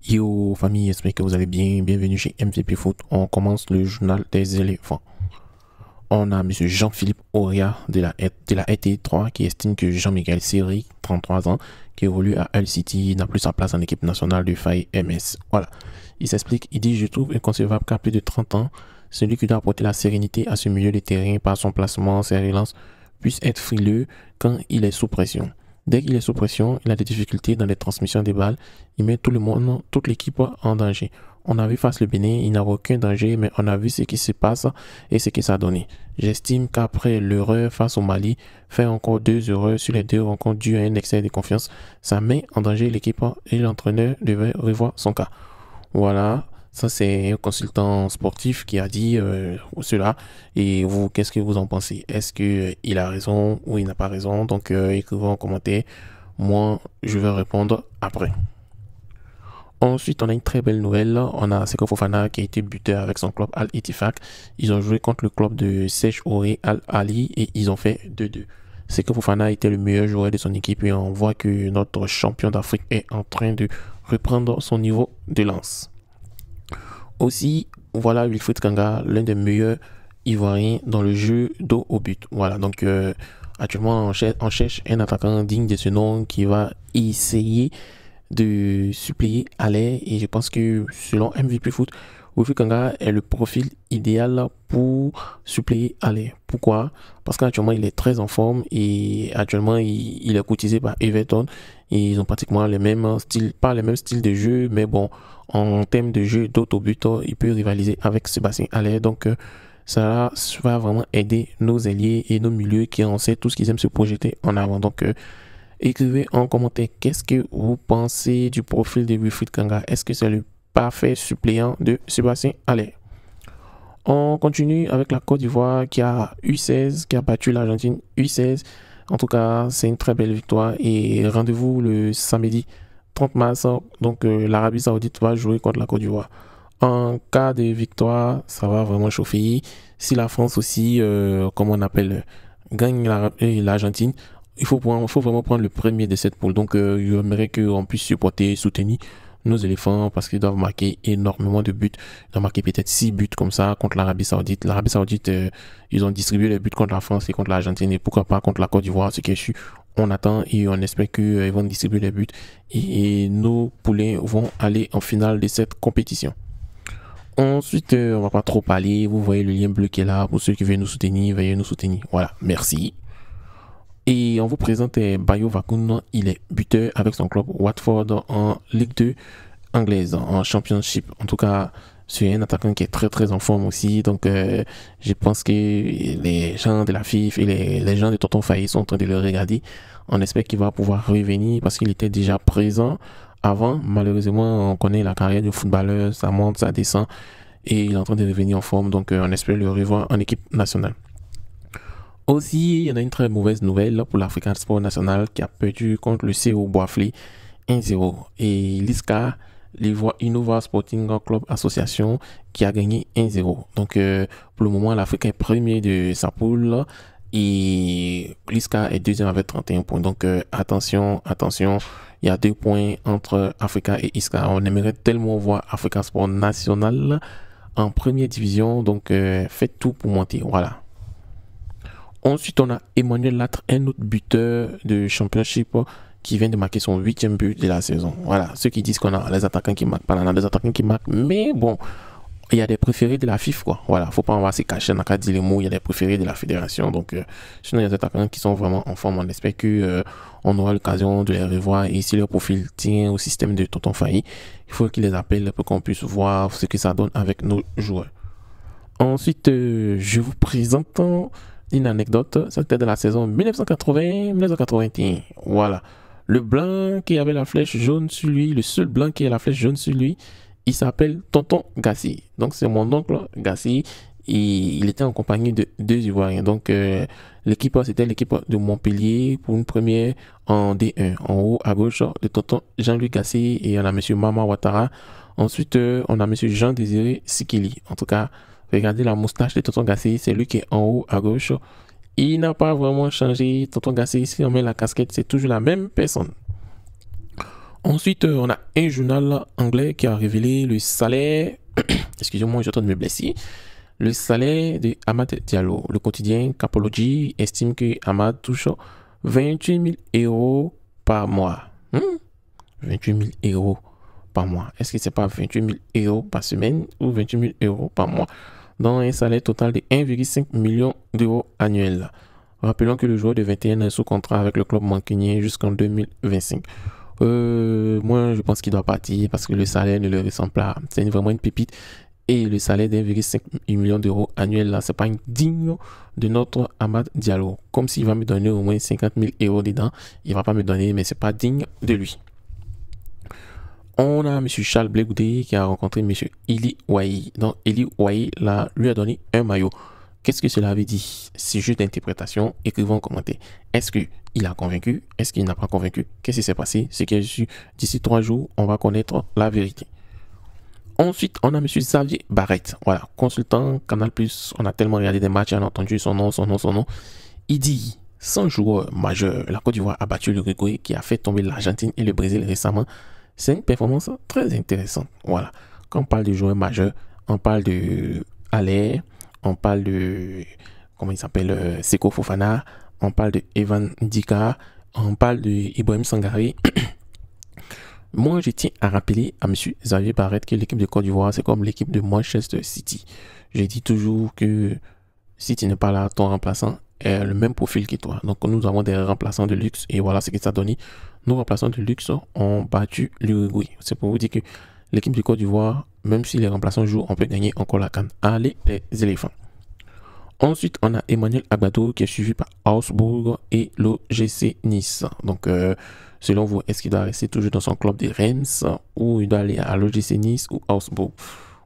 Yo famille, j'espère que vous allez bien. Bienvenue chez MVP Foot. On commence le journal des éléphants. On a monsieur Jean-Philippe Auria de la ET3 qui estime que Jean-Miguel Seri, 33 ans, qui évolue à Hull City, n'a plus sa place en équipe nationale du FAI MS. Voilà. Il s'explique, il dit: je trouve inconcevable qu'à plus de 30 ans, celui qui doit apporter la sérénité à ce milieu de terrain par son placement, ses relances, puisse être frileux quand il est sous pression. Dès qu'il est sous pression, il a des difficultés dans les transmissions des balles. Il met tout le monde, toute l'équipe en danger. On a vu face le Bénin, il n'avait aucun danger, mais on a vu ce qui se passe et ce que ça a donné. J'estime qu'après l'erreur face au Mali, faire encore 2 erreurs sur les 2 rencontres dues à un excès de confiance, ça met en danger l'équipe et l'entraîneur devait revoir son cas. Voilà, ça c'est un consultant sportif qui a dit cela. Et vous, qu'est-ce que vous en pensez? Est-ce qu'il a raison ou il n'a pas raison? Donc écrivez en commentaire. Moi, je vais répondre après. Ensuite, on a une très belle nouvelle. On a Seko Fofana qui a été buteur avec son club Al Ettifaq. Ils ont joué contre le club de Sech Auré Al Ali et ils ont fait 2-2. Seko Fofana était le meilleur joueur de son équipe et on voit que notre champion d'Afrique est en train de reprendre son niveau de lance. Aussi, voilà Wilfried Kanga, l'un des meilleurs Ivoiriens dans le jeu dos au but. Voilà, donc actuellement on cherche un attaquant digne de ce nom qui va essayer de suppléer Aller, et je pense que selon MVP Foot, Wilfried Kanga est le profil idéal pour suppléer Aller. Pourquoi? Parce qu'actuellement il est très en forme et actuellement il est courtisé par Everton et ils ont pratiquement les mêmes styles, pas les mêmes styles de jeu, mais bon, en termes de jeu d'auto-but, il peut rivaliser avec Sébastien Aller. Donc ça va vraiment aider nos ailiers et nos milieux qui en sait tous qu'ils aiment se projeter en avant. Donc écrivez en commentaire qu'est-ce que vous pensez du profil de Wilfried Kanga. Est-ce que c'est le parfait suppléant de Sébastien Aller? On continue avec la Côte d'Ivoire qui a U16, qui a battu l'Argentine U16. En tout cas, c'est une très belle victoire et rendez-vous le samedi 30 mars. Donc l'Arabie Saoudite va jouer contre la Côte d'Ivoire. En cas de victoire, ça va vraiment chauffer. Si la France aussi, comme on appelle, gagne l'Argentine, il faut vraiment prendre le premier de cette poule. Donc, j'aimerais qu'on puisse supporter, soutenir nos éléphants parce qu'ils doivent marquer énormément de buts. Ils doivent marquer peut-être 6 buts comme ça contre l'Arabie Saoudite. L'Arabie Saoudite, ils ont distribué les buts contre la France et contre l'Argentine et pourquoi pas contre la Côte d'Ivoire, ce qui est sûr. On attend et on espère qu'ils vont distribuer les buts et nos poulains vont aller en finale de cette compétition. Ensuite, on va pas trop parler. Vous voyez le lien bleu qui est là. Pour ceux qui veulent nous soutenir, veuillez nous soutenir. Voilà, merci. Et on vous présente Bayo Vakun, il est buteur avec son club Watford en Ligue 2 anglaise, en Championship. En tout cas, c'est un attaquant qui est très très en forme aussi. Donc je pense que les gens de la FIF et les gens de Tonton Faye sont en train de le regarder. On espère qu'il va pouvoir revenir parce qu'il était déjà présent avant. Malheureusement, on connaît la carrière de footballeur, ça monte, ça descend. Et il est en train de revenir en forme. Donc on espère le revoir en équipe nationale. Aussi, il y en a une très mauvaise nouvelle pour l'African Sport National qui a perdu contre le CO Boisflé 1-0. Et l'ISCA, l'Innova Sporting Club Association, qui a gagné 1-0. Donc, pour le moment, l'Afrique est premier de sa poule et l'ISCA est deuxième avec 31 points. Donc, attention, il y a 2 points entre Africa et ISCA. On aimerait tellement voir African Sport National en première division. Donc, faites tout pour monter. Voilà. Ensuite, on a Emmanuel Latre, un autre buteur de Championship qui vient de marquer son 8e but de la saison. Voilà, ceux qui disent qu'on a les attaquants qui marquent, on a des attaquants qui marquent, mais bon, il y a des préférés de la FIFA, quoi. Voilà, faut pas avoir se cacher, on n'a qu'à dire les mots, il y a des préférés de la fédération. Donc, sinon, il y a des attaquants qui sont vraiment en forme. On espère que on aura l'occasion de les revoir. Et si leur profil tient au système de Tonton Faye, il faut qu'ils les appellent pour qu'on puisse voir ce que ça donne avec nos joueurs. Ensuite, je vous présente une anecdote, c'était de la saison 1980-1981. Voilà. Le blanc qui avait la flèche jaune sur lui, le seul blanc qui a la flèche jaune sur lui, il s'appelle Tonton Gassi. Donc c'est mon oncle Gassi et il était en compagnie de 2 Ivoiriens. Donc l'équipe, c'était l'équipe de Montpellier pour une première en D1. En haut à gauche, de Tonton Jean-Louis Gassi et on a monsieur Mama Ouattara. Ensuite, on a monsieur Jean-Désiré Sikili. En tout cas, regardez la moustache de Tonton Gassi, c'est lui qui est en haut à gauche. Il n'a pas vraiment changé. Tonton Gassi, si on met la casquette, c'est toujours la même personne. Ensuite, on a un journal anglais qui a révélé le salaire, excusez-moi, j'ai en train de me blesser, le salaire de Amad Diallo. Le quotidien Capology estime que Amad touche 28 000 € par mois. 28 000 € par mois. Est-ce que c'est pas 28 000 € par semaine ou 28 000 € par mois? Dans un salaire total de 1,5 million d'euros annuels. Rappelons que le joueur de 21 ans est sous contrat avec le club mancunien jusqu'en 2025. Moi, je pense qu'il doit partir parce que le salaire ne le ressemble pas. C'est vraiment une pépite. Et le salaire d'1,5 million d'euros annuel, là, c'est pas digne de notre Amad Diallo. Comme s'il va me donner au moins 50 000 € dedans, il va pas me donner, mais c'est pas digne de lui. On a M. Charles Blé-Goudé qui a rencontré M. Eli Wahi. Donc, Eli Wahi lui a donné un maillot. Qu'est-ce que cela veut dire? C'est juste d'interprétation. Écrivez en commentaire. Est-ce qu'il a convaincu? Est-ce qu'il n'a pas convaincu? Qu'est-ce qui s'est passé? Ce qui est juste d'ici 3 jours, on va connaître la vérité. Ensuite, on a M. Xavier Barrett. Voilà, consultant Canal+. On a tellement regardé des matchs, on a entendu son nom. Il dit, sans joueur majeur, la Côte d'Ivoire a battu l'Uruguay qui a fait tomber l'Argentine et le Brésil récemment. C'est une performance très intéressante. Voilà. Quand on parle de joueurs majeurs, on parle de Haller, on parle de, comment il s'appelle, Seko Fofana, on parle de Evan Ndika, on parle de Ibrahim Sangaré. Moi, je tiens à rappeler à M. Xavier Barrett que l'équipe de Côte d'Ivoire, c'est comme l'équipe de Manchester City. Je dis toujours que si tu n'es pas là, ton remplaçant est le même profil que toi. Donc, nous avons des remplaçants de luxe et voilà ce que ça a donné. Nos remplaçants de luxe ont battu l'Uruguay. C'est pour vous dire que l'équipe de Côte d'Ivoire, même si les remplaçants jouent, on peut gagner encore la CAN. Allez, les éléphants. Ensuite, on a Emmanuel Agbado qui est suivi par Augsbourg et l'OGC Nice. Donc, selon vous, est-ce qu'il doit rester toujours dans son club de Reims ou il doit aller à l'OGC Nice ou Augsbourg?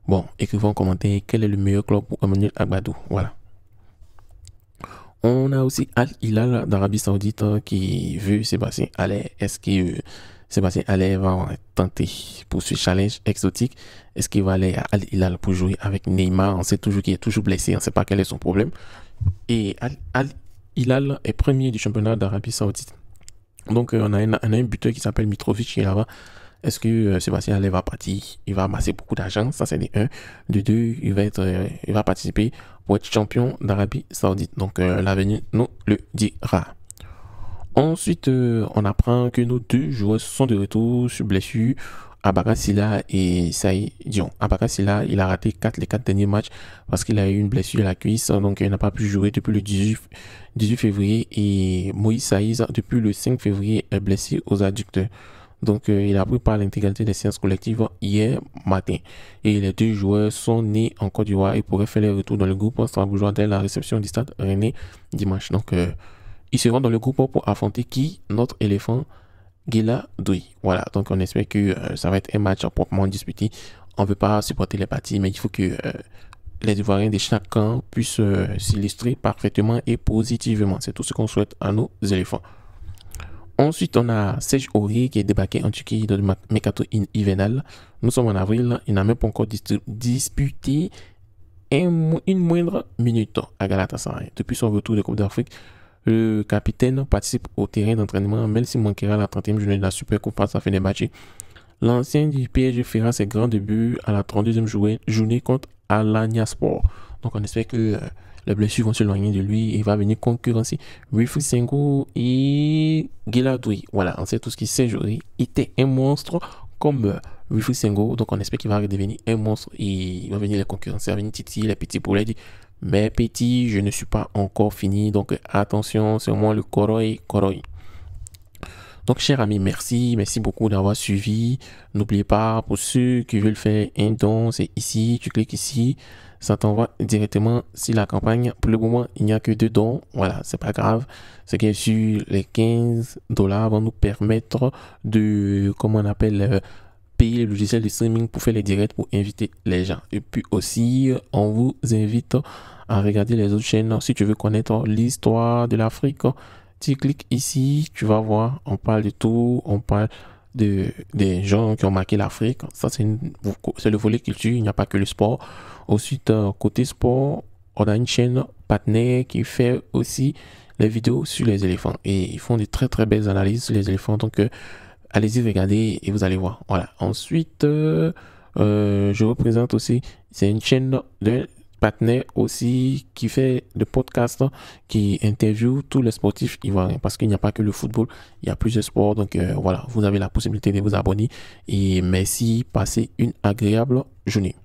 Bon, écrivez en commentaire quel est le meilleur club pour Emmanuel Agbado. Voilà. On a aussi Al Hilal d'Arabie Saoudite qui veut Sébastien Haller. Est-ce que Sébastien Haller va tenter pour ce challenge exotique? Est-ce qu'il va aller à Al Hilal pour jouer avec Neymar? On sait toujours qu'il est toujours blessé, on ne sait pas quel est son problème. Et Al Hilal est premier du championnat d'Arabie Saoudite. Donc on a un buteur qui s'appelle Mitrovic qui est là-bas. Est-ce que Sébastien Haller va partir? Il va amasser beaucoup d'argent, ça c'est de 1. De 2, il va participer pour être champion d'Arabie Saoudite. Donc l'avenir nous le dira. Ensuite, on apprend que nos 2 joueurs sont de retour sur blessure. Abaka Sylla et Saïd Dion. Abaka Sylla, il a raté les 4 derniers matchs parce qu'il a eu une blessure à la cuisse. Donc il n'a pas pu jouer depuis le 18 février. Et Moïse Saïd, depuis le 5 février, est blessé aux adducteurs. Donc, il a pris part à l'intégralité des séances collectives hier matin. Et les 2 joueurs sont nés en Côte d'Ivoire et pourraient faire leur retour dans le groupe strasbourgeois dès la réception du stade Rennais dimanche. Donc, ils seront dans le groupe pour affronter qui? Notre éléphant Guela Douy. Voilà, donc on espère que ça va être un match proprement disputé. On ne veut pas supporter les parties, mais il faut que les Ivoiriens de chaque camp puissent s'illustrer parfaitement et positivement. C'est tout ce qu'on souhaite à nos éléphants. Ensuite, on a Serge Aurier qui est débarqué en Turquie dans le mercato hivernal. Nous sommes en avril, il n'a même pas encore disputé une moindre minute à Galatasaray. Depuis son retour de Coupe d'Afrique, le capitaine participe au terrain d'entraînement, même s'il manquera la 30e journée de la Super Coupe face à Fenerbahçe. L'ancien du PSG fera ses grands débuts à la 32e journée contre Alanyaspor. Donc on espère que les blessures vont s'éloigner de lui et il va venir concurrencer Wilfried Senghor et Guela Douy. Voilà, on sait tout ce qui s'est joué. Il était un monstre comme Wilfried Senghor, donc on espère qu'il va redevenir un monstre et il va venir les concurrencer, il va venir titiller les petits poulets. Mais petit, je ne suis pas encore fini, donc attention, c'est au moins le Koroy. Donc, chers amis, merci beaucoup d'avoir suivi. N'oubliez pas, pour ceux qui veulent faire un don, c'est ici, tu cliques ici, ça t'envoie directement sur la campagne. Pour le moment, il n'y a que 2 dons, voilà, c'est pas grave. C'est que sur les 15 $ vont nous permettre de, comment on appelle, payer le logiciel de streaming pour faire les directs, pour inviter les gens. Et puis aussi, on vous invite à regarder les autres chaînes si tu veux connaître l'histoire de l'Afrique. Tu cliques ici, tu vas voir, on parle de tout, on parle des gens qui ont marqué l'Afrique. Ça, c'est le volet culture, il n'y a pas que le sport. Ensuite, côté sport, on a une chaîne partenaire qui fait aussi les vidéos sur les éléphants. Et ils font de très très belles analyses sur les éléphants. Donc, allez-y, regardez et vous allez voir. Voilà. Ensuite, je représente aussi, c'est une chaîne de partenaire aussi qui fait de podcasts, qui interviewe tous les sportifs ivoiriens parce qu'il n'y a pas que le football, il y a plusieurs sports. Donc voilà, vous avez la possibilité de vous abonner et merci, passez une agréable journée.